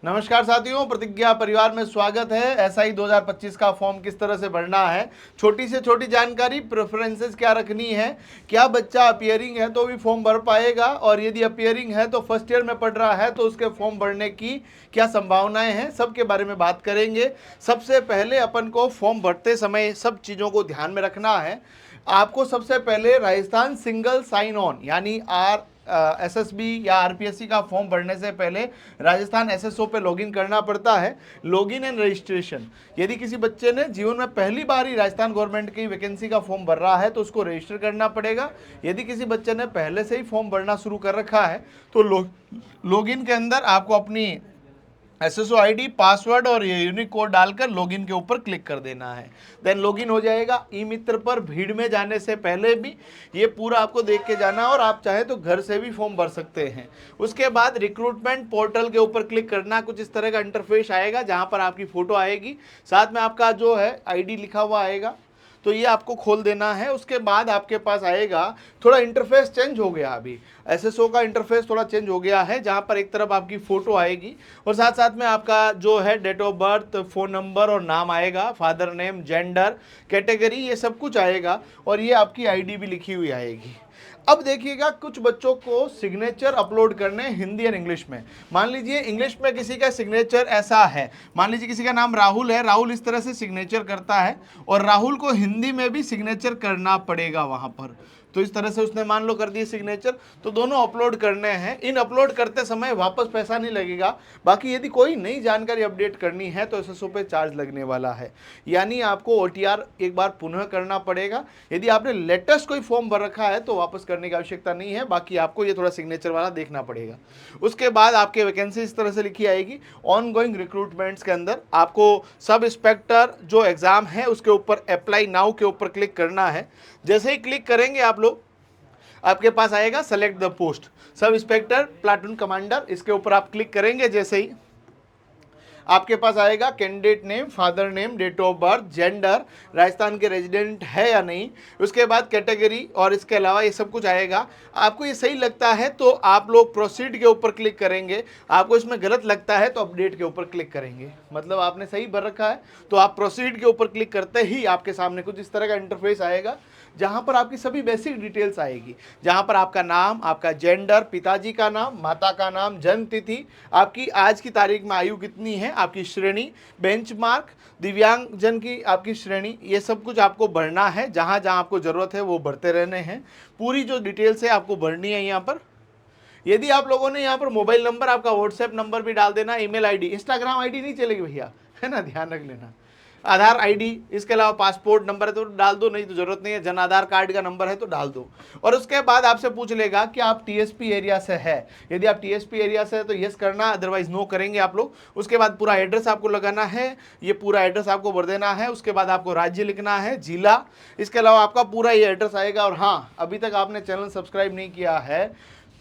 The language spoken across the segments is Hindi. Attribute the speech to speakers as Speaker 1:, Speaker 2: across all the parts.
Speaker 1: नमस्कार साथियों, प्रतिज्ञा परिवार में स्वागत है। एसआई 2025 का फॉर्म किस तरह से भरना है, छोटी से छोटी जानकारी, प्रेफरेंसेस क्या रखनी है, क्या बच्चा अपियरिंग है तो भी फॉर्म भर पाएगा, और यदि अपियरिंग है तो फर्स्ट ईयर में पढ़ रहा है तो उसके फॉर्म भरने की क्या संभावनाएं हैं, सबके बारे में बात करेंगे। सबसे पहले अपन को फॉर्म भरते समय सब चीज़ों को ध्यान में रखना है। आपको सबसे पहले राजस्थान सिंगल साइन ऑन यानी एसएसबी या आरपीएससी का फॉर्म भरने से पहले राजस्थान एसएसओ पे लॉगिन करना पड़ता है। लॉगिन एंड रजिस्ट्रेशन, यदि किसी बच्चे ने जीवन में पहली बार ही राजस्थान गवर्नमेंट की वैकेंसी का फॉर्म भर रहा है तो उसको रजिस्टर करना पड़ेगा। यदि किसी बच्चे ने पहले से ही फॉर्म भरना शुरू कर रखा है तो लॉगिन के अंदर आपको अपनी एसएसओ आईडी, पासवर्ड और ये यूनिक कोड डालकर लॉगिन के ऊपर क्लिक कर देना है। देन लॉगिन हो जाएगा। ई मित्र पर भीड़ में जाने से पहले भी ये पूरा आपको देख के जाना, और आप चाहें तो घर से भी फॉर्म भर सकते हैं। उसके बाद रिक्रूटमेंट पोर्टल के ऊपर क्लिक करना, कुछ इस तरह का इंटरफेस आएगा जहां पर आपकी फ़ोटो आएगी, साथ में आपका जो है आईडी लिखा हुआ आएगा, तो ये आपको खोल देना है। उसके बाद आपके पास आएगा, थोड़ा इंटरफेस चेंज हो गया, अभी एसएसओ का इंटरफेस थोड़ा चेंज हो गया है, जहां पर एक तरफ आपकी फ़ोटो आएगी और साथ साथ में आपका जो है date of birth, phone number और नाम आएगा, फादर नेम, जेंडर, कैटेगरी, ये सब कुछ आएगा, और ये आपकी आईडी भी लिखी हुई आएगी। अब देखिएगा, कुछ बच्चों को सिग्नेचर अपलोड करने हिंदी और इंग्लिश में। मान लीजिए इंग्लिश में किसी का सिग्नेचर ऐसा है, मान लीजिए किसी का नाम राहुल है, राहुल इस तरह से सिग्नेचर करता है, और राहुल को हिंदी में भी सिग्नेचर करना पड़ेगा वहाँ पर। तो इस तरह से उसने मान लो कर दिए सिग्नेचर, तो दोनों अपलोड करने हैं। इन अपलोड करते समय वापस पैसा नहीं लगेगा। बाकी यदि कोई नई जानकारी अपडेट करनी है तो एसएसओ पे चार्ज लगने वाला है, यानी आपको ओटीआर एक बार पुनः करना पड़ेगा। यदि आपने लेटेस्ट कोई फॉर्म भर रखा है तो वापस करने की आवश्यकता नहीं है, बाकी आपको ये थोड़ा सिग्नेचर वाला देखना पड़ेगा। उसके बाद आपके वैकेंसी इस तरह से लिखी आएगी। ऑन गोइंग रिक्रूटमेंट्स के अंदर आपको सब इंस्पेक्टर जो एग्जाम है उसके ऊपर अप्लाई नाउ के ऊपर क्लिक करना है। जैसे ही क्लिक करेंगे आप लोग, आपके पास आएगा select the post, sub inspector, platoon commander, इसके ऊपर आप क्लिक करेंगे। जैसे ही आपके पास आएगा candidate name, father name, date of birth, gender, Rajasthan के रेजिडेंट है या नहीं, उसके बाद कैटेगरी, और इसके अलावा ये सब कुछ आएगा। आपको ये सही लगता है तो आप लोग प्रोसीड के ऊपर क्लिक करेंगे, आपको इसमें गलत लगता है तो अपडेट के ऊपर क्लिक करेंगे। मतलब आपने सही भर रखा है तो आप प्रोसीड के ऊपर क्लिक करते ही आपके सामने कुछ इस तरह का इंटरफेस आएगा, जहां पर आपकी सभी बेसिक डिटेल्स आएगी, जहां पर आपका नाम, आपका जेंडर, पिताजी का नाम, माता का नाम, जन्म तिथि, आपकी आज की तारीख में आयु कितनी है, आपकी श्रेणी, बेंचमार्क, दिव्यांगजन की आपकी श्रेणी, ये सब कुछ आपको भरना है। जहां जहां आपको ज़रूरत है वो भरते रहने हैं। पूरी जो डिटेल्स है आपको भरनी है यहाँ पर। यदि आप लोगों ने यहाँ पर मोबाइल नंबर, आपका व्हाट्सएप नंबर भी डाल देना, ईमेल आईडी, इंस्टाग्राम आईडी नहीं चलेगी भैया, है ना, ध्यान रख लेना। आधार आईडी, इसके अलावा पासपोर्ट नंबर है तो डाल दो, नहीं तो जरूरत नहीं है। जन आधार कार्ड का नंबर है तो डाल दो। और उसके बाद आपसे पूछ लेगा कि आप टीएसपी एरिया से है। यदि आप टीएसपी एरिया से है तो यस करना, अदरवाइज नो करेंगे आप लोग। उसके बाद पूरा एड्रेस आपको लगाना है, ये पूरा एड्रेस आपको भर देना है। उसके बाद आपको राज्य लिखना है, जिला, इसके अलावा आपका पूरा ये एड्रेस आएगा। और हाँ, अभी तक आपने चैनल सब्सक्राइब नहीं किया है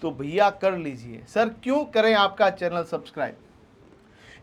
Speaker 1: तो भैया कर लीजिए। सर क्यों करें आपका चैनल सब्सक्राइब?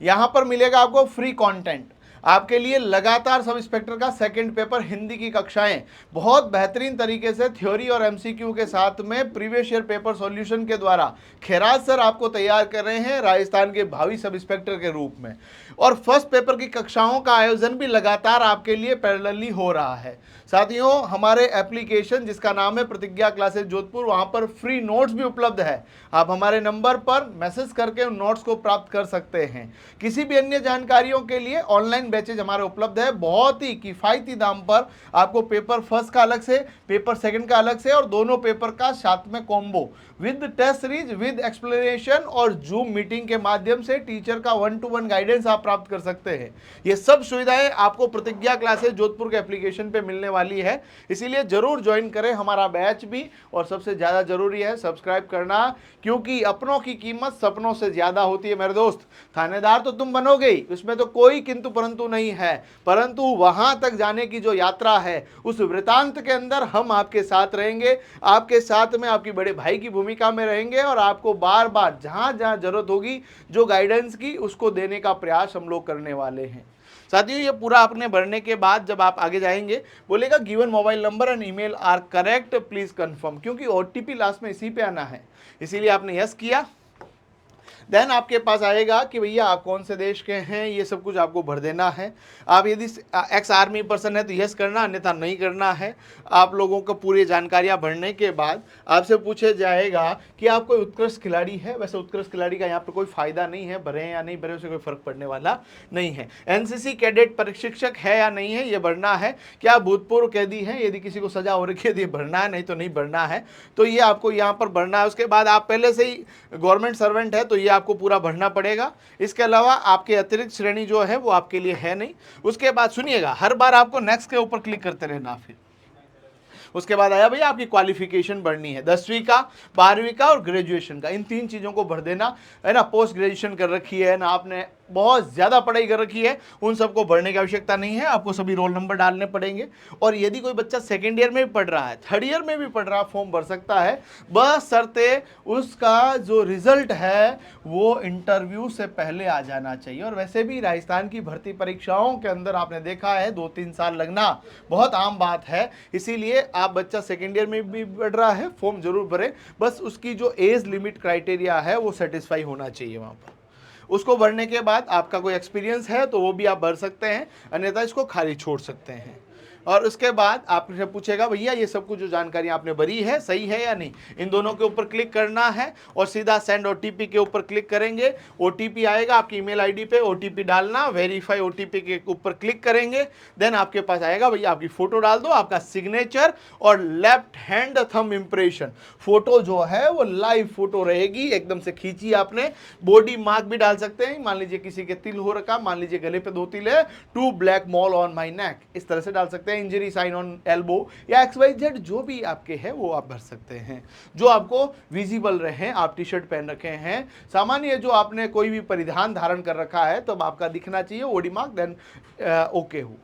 Speaker 1: यहां पर मिलेगा आपको फ्री कंटेंट, आपके लिए लगातार सब इंस्पेक्टर का सेकंड पेपर हिंदी की कक्षाएं बहुत बेहतरीन तरीके से थ्योरी और एमसीक्यू के साथ में प्रीवियस ईयर पेपर सॉल्यूशन के द्वारा खैराज सर आपको तैयार कर रहे हैं राजस्थान के भावी सब इंस्पेक्टर के रूप में। और फर्स्ट पेपर की कक्षाओं का आयोजन भी लगातार आपके लिए पैरेलली हो रहा है। साथियों, हमारे एप्लीकेशन जिसका नाम है प्रतिज्ञा क्लासेस जोधपुर, वहां पर फ्री नोट्स भी उपलब्ध है। आप हमारे नंबर पर मैसेज करके उन नोट्स को प्राप्त कर सकते हैं। किसी भी अन्य जानकारियों के लिए ऑनलाइन बैचेज हमारे उपलब्ध है, बहुत ही किफायती दाम पर। आपको पेपर फर्स्ट का अलग से, पेपर सेकंड का अलग से, और दोनों पेपर का साथ में combo with test series, with explanation और जूम मीटिंग के माध्यम से टीचर का 1-to-1 गाइडेंस आप प्राप्त कर सकते हैं। ये सब सुविधाएं आपको प्रतिज्ञा क्लासेस जोधपुर के एप्लीकेशन पे मिलने वाली है, इसीलिए जरूर ज्वाइन करें हमारा बैच भी। और सबसे ज्यादा जरूरी है सब्सक्राइब करना, क्योंकि अपनों की कीमत सपनों से ज्यादा होती है मेरे दोस्त। थानेदार तो तुम बनोगे ही, उसमें तो कोई किंतु परंतु नहीं है, परंतु वहां तक जाने की जो यात्रा है उस वृतांत के अंदर हम आपके साथ रहेंगे, आपके साथ में आपकी बड़े भाई की भूमिका में रहेंगे, और आपको बार बार जहां जहां जरूरत होगी जो गाइडेंस की उसको देने का प्रयास हम लोग करने वाले हैं। साथियों, ये पूरा आपने भरने के बाद जब आप आगे जाएंगे, बोलेगा given mobile number and email are correct, please confirm, क्योंकि ओटीपी लास्ट में इसी पे आना है, इसीलिए आपने यस किया। देन आपके पास आएगा कि भैया आप कौन से देश के हैं, ये सब कुछ आपको भर देना है। आप यदि एक्स आर्मी पर्सन है तो यस करना, अन्यथा नहीं करना है। आप लोगों को पूरी जानकारियां भरने के बाद आपसे पूछे जाएगा कि आप कोई उत्कृष्ट खिलाड़ी है। वैसे उत्कृष्ट खिलाड़ी का यहाँ पर कोई फायदा नहीं है, भरे या नहीं भरे उससे कोई फर्क पड़ने वाला नहीं है। एनसीसी कैडेट प्रशिक्षक है या नहीं है ये भरना है। क्या भूतपूर्व कैदी है, यदि किसी को सजा हो रखी है भरना है, नहीं तो नहीं भरना है। तो ये आपको यहाँ पर भरना है। उसके बाद आप पहले से ही गवर्नमेंट सर्वेंट है तो ये आपको पूरा भरना पड़ेगा। इसके अलावा आपके अतिरिक्त श्रेणी जो है वो आपके लिए है नहीं। उसके बाद सुनिएगा, हर बार आपको नेक्स्ट के ऊपर क्लिक करते रहना। फिर उसके बाद आया भैया आपकी क्वालिफिकेशन भरनी है, 10वीं का, 12वीं का और ग्रेजुएशन का, इन 3 चीज़ों को भर देना है ना। पोस्ट ग्रेजुएशन कर रखी है ना, आपने बहुत ज़्यादा पढ़ाई कर रखी है, उन सबको भरने की आवश्यकता नहीं है। आपको सभी रोल नंबर डालने पड़ेंगे। और यदि कोई बच्चा सेकेंड ईयर में भी पढ़ रहा है, थर्ड ईयर में भी पढ़ रहा है, फॉर्म भर सकता है, बस शर्ते उसका जो रिजल्ट है वो इंटरव्यू से पहले आ जाना चाहिए। और वैसे भी राजस्थान की भर्ती परीक्षाओं के अंदर आपने देखा है 2-3 साल लगना बहुत आम बात है। इसीलिए आप बच्चा सेकेंड ईयर में भी पढ़ रहा है, फॉर्म जरूर भरे, बस उसकी जो एज लिमिट क्राइटेरिया है वो सेटिस्फाई होना चाहिए वहाँ पर। उसको भरने के बाद आपका कोई एक्सपीरियंस है तो वो भी आप भर सकते हैं, अन्यथा इसको खाली छोड़ सकते हैं। और उसके बाद आपसे पूछेगा भैया ये सब कुछ जो जानकारी आपने भरी है सही है या नहीं, इन दोनों के ऊपर क्लिक करना है और सीधा सेंड ओटीपी के ऊपर क्लिक करेंगे। ओटीपी आएगा आपकी ईमेल आईडी पे, ओटीपी डालना, वेरीफाई ओटीपी के ऊपर क्लिक करेंगे। देन आपके पास आएगा भैया आपकी फोटो डाल दो, आपका सिग्नेचर और left hand thumb impression. Photo जो है वो लाइव फोटो रहेगी, एकदम से खींची आपने। बॉडी मार्क भी डाल सकते हैं, मान लीजिए किसी के तिल हो रखा, मान लीजिए गले पे 2 तिल है, 2 ब्लैक मॉल ऑन माई नेक, इस तरह से डाल सकते हैं। इंजरी साइन ऑन एल्बो या XYZ जो भी आपके हैं वो आप भर सकते हैं, जो आपको विजिबल रहे। आप टी शर्ट पहन रखे हैं, सामान्य जो आपने कोई भी परिधान धारण कर रखा है तब आपका दिखना चाहिए ओडी मार्क, देन ओके हो।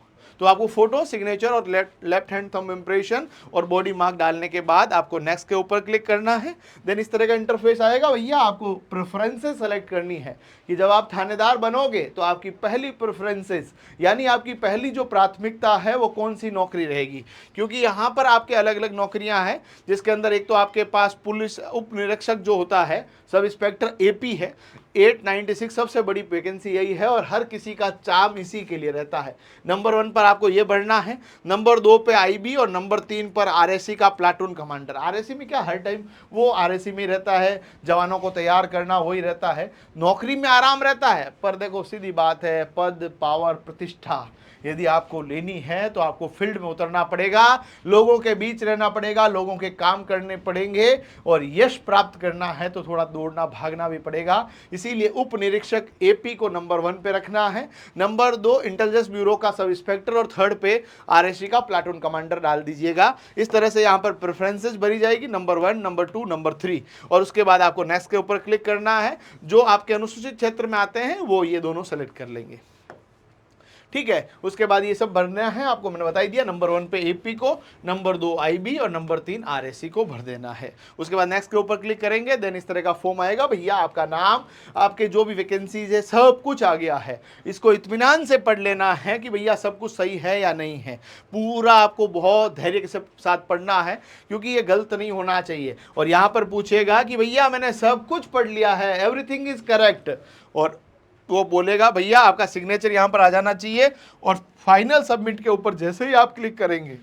Speaker 1: तो आपको फोटो, सिग्नेचर और लेफ्ट हैंड थंब इम्प्रेशन और बॉडी मार्क डालने के बाद आपको नेक्स्ट के ऊपर क्लिक करना है। देन इस तरह का इंटरफेस आएगा। भैया आपको प्रेफरेंसेस सेलेक्ट करनी है कि जब आप थानेदार बनोगे तो आपकी पहली प्रेफरेंसेस यानी आपकी पहली जो प्राथमिकता है वो कौन सी नौकरी रहेगी। क्योंकि यहाँ पर आपके अलग अलग नौकरियाँ हैं, जिसके अंदर एक तो आपके पास पुलिस उप निरीक्षक जो होता है, सब इंस्पेक्टर AP है, 896 सबसे बड़ी वैकेंसी यही है और हर किसी का चाम इसी के लिए रहता है। नंबर 1 पर आपको ये भरना है, नंबर 2 पे IB और नंबर 3 पर RSC का प्लाटून कमांडर। RSC में क्या हर टाइम वो RSC में रहता है, जवानों को तैयार करना वही रहता है, नौकरी में आराम रहता है। पर देखो सीधी बात है, पद, पावर, प्रतिष्ठा यदि आपको लेनी है तो आपको फील्ड में उतरना पड़ेगा, लोगों के बीच रहना पड़ेगा, लोगों के काम करने पड़ेंगे और यश प्राप्त करना है तो थोड़ा दौड़ना भागना भी पड़ेगा। इसीलिए उप निरीक्षक AP को नंबर 1 पे रखना है, नंबर 2 इंटेलिजेंस ब्यूरो का सब इंस्पेक्टर और थर्ड पे RSC का प्लाटून कमांडर डाल दीजिएगा। इस तरह से यहाँ पर प्रेफरेंसेस भरी जाएगी, नंबर 1, नंबर 2, नंबर 3 और उसके बाद आपको नेक्स्ट के ऊपर क्लिक करना है। जो आपके अनुसूचित क्षेत्र में आते हैं वो ये दोनों सेलेक्ट कर लेंगे, ठीक है। उसके बाद ये सब भरना है आपको, मैंने बता ही दिया। नंबर 1 पे AP को, नंबर 2 IB और नंबर 3 RSC को भर देना है। उसके बाद नेक्स्ट के ऊपर क्लिक करेंगे। देन इस तरह का फॉर्म आएगा। भैया आपका नाम, आपके जो भी वैकेंसीज है सब कुछ आ गया है। इसको इत्मीनान से पढ़ लेना है कि भैया सब कुछ सही है या नहीं है। पूरा आपको बहुत धैर्य के साथ पढ़ना है क्योंकि ये गलत नहीं होना चाहिए। और यहाँ पर पूछेगा कि भैया मैंने सब कुछ पढ़ लिया है, एवरीथिंग इज करेक्ट, और वो बोलेगा भैया आपका सिग्नेचर यहाँ पर आ जाना चाहिए। और फाइनल सबमिट के ऊपर जैसे ही आप क्लिक करेंगे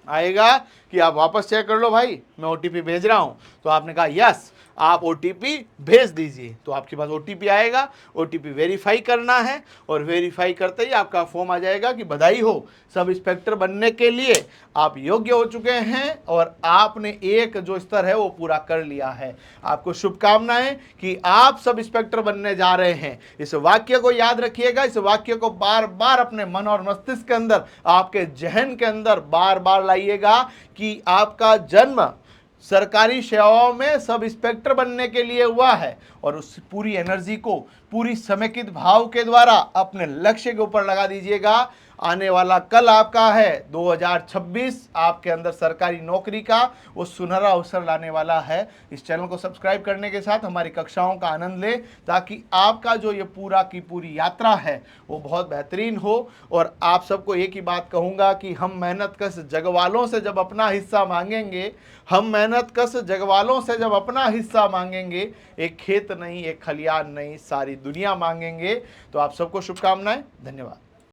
Speaker 1: आएगा कि आप वापस चेक कर लो भाई, मैं OTP भेज रहा हूँ। तो आपने कहा यस, आप OTP भेज दीजिए, तो आपके पास OTP आएगा। OTP वेरीफाई करना है और वेरीफाई करते ही आपका फॉर्म आ जाएगा कि बधाई हो, सब इंस्पेक्टर बनने के लिए आप योग्य हो चुके हैं और आपने एक जो स्तर है वो पूरा कर लिया है। आपको शुभकामनाएं कि आप सब इंस्पेक्टर बनने जा रहे हैं। इस वाक्य को याद रखिएगा, इस वाक्य को बार बार अपने मन और मस्तिष्क के अंदर, आपके जहन के अंदर बार बार लाइएगा कि आपका जन्म सरकारी सेवाओं में सब इंस्पेक्टर बनने के लिए हुआ है और उस पूरी एनर्जी को पूरी समेकित भाव के द्वारा अपने लक्ष्य के ऊपर लगा दीजिएगा। आने वाला कल आपका है 2026, आपके अंदर सरकारी नौकरी का वो सुनहरा अवसर लाने वाला है। इस चैनल को सब्सक्राइब करने के साथ हमारी कक्षाओं का आनंद ले, ताकि आपका जो ये पूरा की पूरी यात्रा है वो बहुत बेहतरीन हो। और आप सबको एक ही बात कहूँगा कि हम मेहनतकश जगवालों से जब अपना हिस्सा मांगेंगे, हम मेहनतकश जगवालों से जब अपना हिस्सा मांगेंगे, एक खेत नहीं, एक खलियान नहीं, सारी दुनिया मांगेंगे। तो आप सबको शुभकामनाएं, धन्यवाद।